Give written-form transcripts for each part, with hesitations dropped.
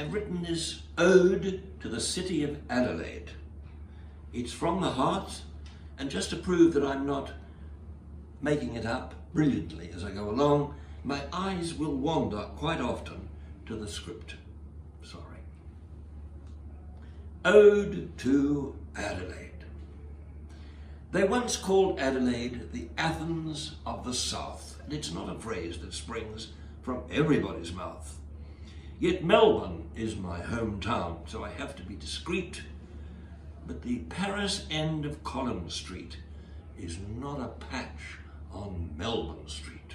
I've written this ode to the city of Adelaide. It's from the heart, and just to prove that I'm not making it up brilliantly as I go along, my eyes will wander quite often to the script. Sorry. Ode to Adelaide. They once called Adelaide the Athens of the South, and it's not a phrase that springs from everybody's mouth. Yet Melbourne is my hometown, so I have to be discreet, but the Paris end of Collins Street is not a patch on Melbourne Street.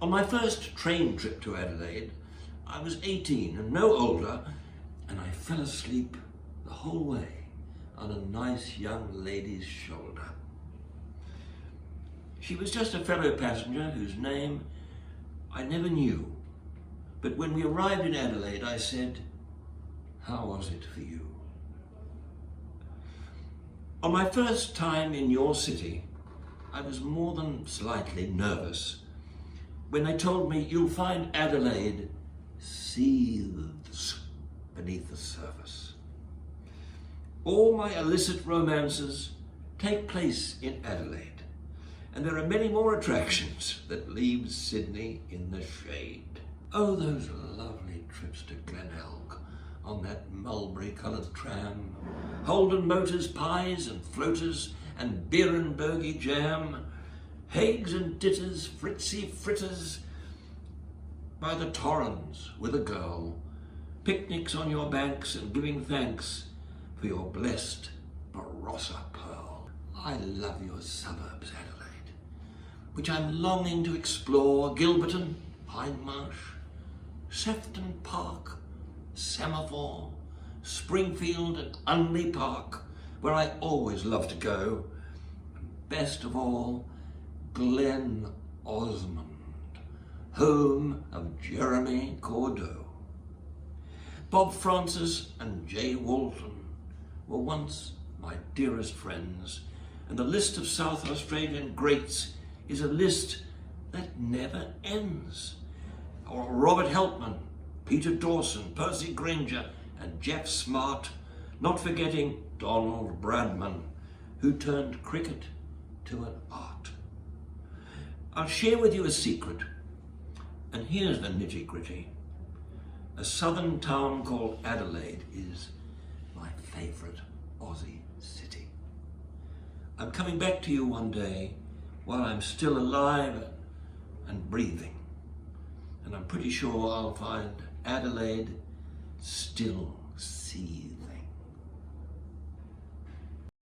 On my first train trip to Adelaide, I was 18 and no older, and I fell asleep the whole way on a nice young lady's shoulder. She was just a fellow passenger whose name I never knew, but when we arrived in Adelaide, I said, "How was it for you?" On my first time in your city, I was more than slightly nervous when they told me you'll find Adelaide seethes beneath the surface. All my illicit romances take place in Adelaide, and there are many more attractions that leave Sydney in the shade. Oh, those lovely trips to Glenelg on that mulberry-coloured tram, Holden motors, pies and floaters, and beer and bogey jam, Haigs and ditters, fritzy fritters, by the Torrens with a girl, picnics on your banks and giving thanks for your blessed Barossa pearl. I love your suburbs, Adelaide, which I'm longing to explore. Gilberton, Hindmarsh, Sefton Park, Semaphore, Springfield and Unley Park, where I always love to go. And best of all, Glen Osmond, home of Jeremy Cordeaux. Bob Francis and Jay Walton were once my dearest friends, and the list of South Australian greats is a list that never ends. Or Robert Helpman, Peter Dawson, Percy Granger, and Jeff Smart, not forgetting Donald Bradman, who turned cricket to an art. I'll share with you a secret, and here's the nitty-gritty. A southern town called Adelaide is my favourite Aussie city. I'm coming back to you one day while I'm still alive and breathing, and I'm pretty sure I'll find Adelaide still